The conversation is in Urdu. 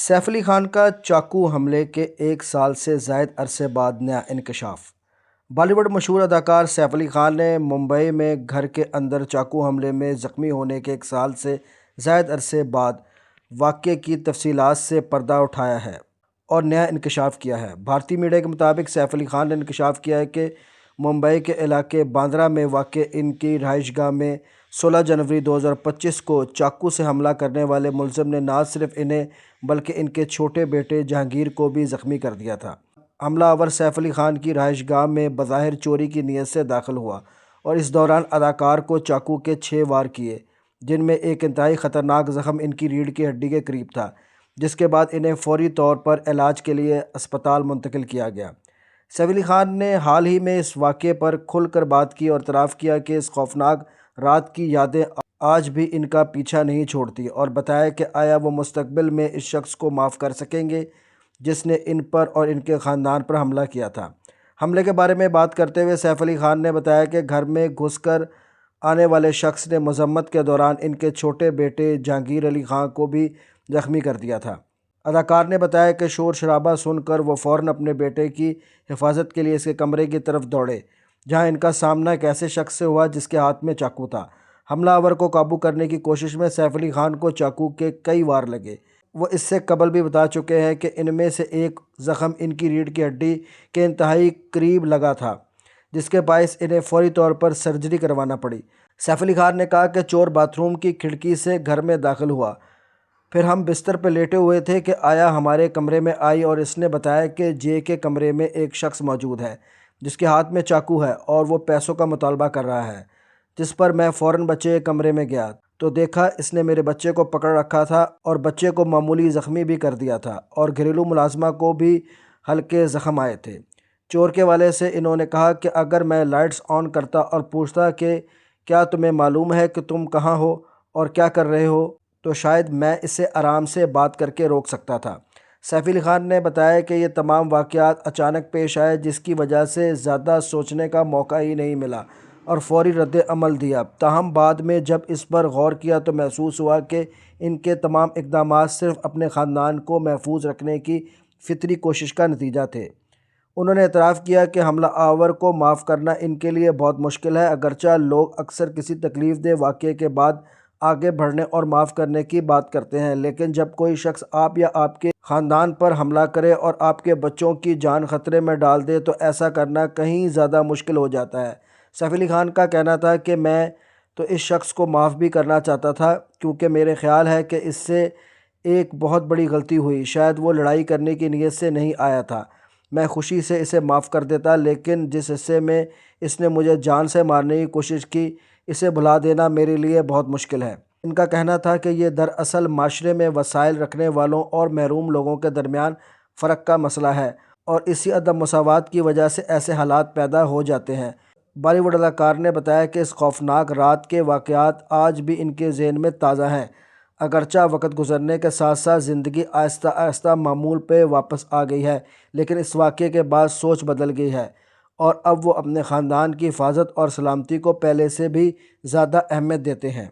سیف علی خان کا چاقو حملے کے ایک سال سے زائد عرصے بعد نیا انکشاف۔ بالی ووڈ مشہور اداکار سیف علی خان نے ممبئی میں گھر کے اندر چاقو حملے میں زخمی ہونے کے ایک سال سے زائد عرصے بعد واقعے کی تفصیلات سے پردہ اٹھایا ہے اور نیا انکشاف کیا ہے۔ بھارتی میڈیا کے مطابق سیف علی خان نے انکشاف کیا ہے کہ ممبئی کے علاقے باندرہ میں واقع ان کی رہائش گاہ میں 16 جنوری 2025 کو چاقو سے حملہ کرنے والے ملزم نے نہ صرف انہیں بلکہ ان کے چھوٹے بیٹے جہانگیر کو بھی زخمی کر دیا تھا۔ حملہ آور سیف علی خان کی رہائش گاہ میں بظاہر چوری کی نیت سے داخل ہوا اور اس دوران اداکار کو چاقو کے 6 وار کیے، جن میں ایک انتہائی خطرناک زخم ان کی ریڑھ کی ہڈی کے قریب تھا، جس کے بعد انہیں فوری طور پر علاج کے لیے اسپتال منتقل کیا گیا۔ سیف علی خان نے حال ہی میں اس واقعے پر کھل کر بات کی اور اعتراف کیا کہ اس خوفناک رات کی یادیں آج بھی ان کا پیچھا نہیں چھوڑتی، اور بتایا کہ آیا وہ مستقبل میں اس شخص کو معاف کر سکیں گے جس نے ان پر اور ان کے خاندان پر حملہ کیا تھا۔ حملے کے بارے میں بات کرتے ہوئے سیف علی خان نے بتایا کہ گھر میں گھس کر آنے والے شخص نے مذمت کے دوران ان کے چھوٹے بیٹے جہانگیر علی خان کو بھی زخمی کر دیا تھا۔ اداکار نے بتایا کہ شور شرابہ سن کر وہ فوراً اپنے بیٹے کی حفاظت کے لیے اس کے کمرے کی طرف دوڑے، جہاں ان کا سامنا ایک ایسے شخص سے ہوا جس کے ہاتھ میں چاقو تھا۔ حملہ آور کو قابو کرنے کی کوشش میں سیف علی خان کو چاقو کے کئی وار لگے۔ وہ اس سے قبل بھی بتا چکے ہیں کہ ان میں سے ایک زخم ان کی ریڑھ کی ہڈی کے انتہائی قریب لگا تھا، جس کے باعث انہیں فوری طور پر سرجری کروانا پڑی۔ سیف علی خان نے کہا کہ چور باتھ روم کی کھڑکی سے گھر میں داخل ہوا، پھر ہم بستر پہ لیٹے ہوئے تھے کہ آیا ہمارے کمرے میں آئی اور اس نے بتایا کہ جے کے کمرے میں ایک شخص موجود ہے جس کے ہاتھ میں چاقو ہے اور وہ پیسوں کا مطالبہ کر رہا ہے، جس پر میں فوراً بچے کے کمرے میں گیا تو دیکھا اس نے میرے بچے کو پکڑ رکھا تھا اور بچے کو معمولی زخمی بھی کر دیا تھا، اور گھریلو ملازمہ کو بھی ہلکے زخم آئے تھے۔ چور کے والے سے انہوں نے کہا کہ اگر میں لائٹس آن کرتا اور پوچھتا کہ کیا تمہیں معلوم ہے کہ تم کہاں ہو اور کیا کر رہے ہو، تو شاید میں اسے آرام سے بات کر کے روک سکتا تھا۔ سیف علی خان نے بتایا کہ یہ تمام واقعات اچانک پیش آئے، جس کی وجہ سے زیادہ سوچنے کا موقع ہی نہیں ملا اور فوری رد عمل دیا۔ تاہم بعد میں جب اس پر غور کیا تو محسوس ہوا کہ ان کے تمام اقدامات صرف اپنے خاندان کو محفوظ رکھنے کی فطری کوشش کا نتیجہ تھے۔ انہوں نے اعتراف کیا کہ حملہ آور کو معاف کرنا ان کے لیے بہت مشکل ہے، اگرچہ لوگ اکثر کسی تکلیف دہ واقعے کے بعد آگے بڑھنے اور معاف کرنے کی بات کرتے ہیں، لیکن جب کوئی شخص آپ یا آپ کے خاندان پر حملہ کرے اور آپ کے بچوں کی جان خطرے میں ڈال دے تو ایسا کرنا کہیں زیادہ مشکل ہو جاتا ہے۔ سیف علی خان کا کہنا تھا کہ میں تو اس شخص کو معاف بھی کرنا چاہتا تھا کیونکہ میرے خیال ہے کہ اس سے ایک بہت بڑی غلطی ہوئی، شاید وہ لڑائی کرنے کی نیت سے نہیں آیا تھا، میں خوشی سے اسے معاف کر دیتا، لیکن جس حصے میں اس نے مجھے جان سے مارنے کی کوشش کی اسے بھلا دینا میرے لیے بہت مشکل ہے۔ ان کا کہنا تھا کہ یہ دراصل معاشرے میں وسائل رکھنے والوں اور محروم لوگوں کے درمیان فرق کا مسئلہ ہے اور اسی عدم مساوات کی وجہ سے ایسے حالات پیدا ہو جاتے ہیں۔ بالی ووڈ اداکار نے بتایا کہ اس خوفناک رات کے واقعات آج بھی ان کے ذہن میں تازہ ہیں، اگرچہ وقت گزرنے کے ساتھ ساتھ زندگی آہستہ آہستہ معمول پہ واپس آ گئی ہے، لیکن اس واقعے کے بعد سوچ بدل گئی ہے اور اب وہ اپنے خاندان کی حفاظت اور سلامتی کو پہلے سے بھی زیادہ اہمیت دیتے ہیں۔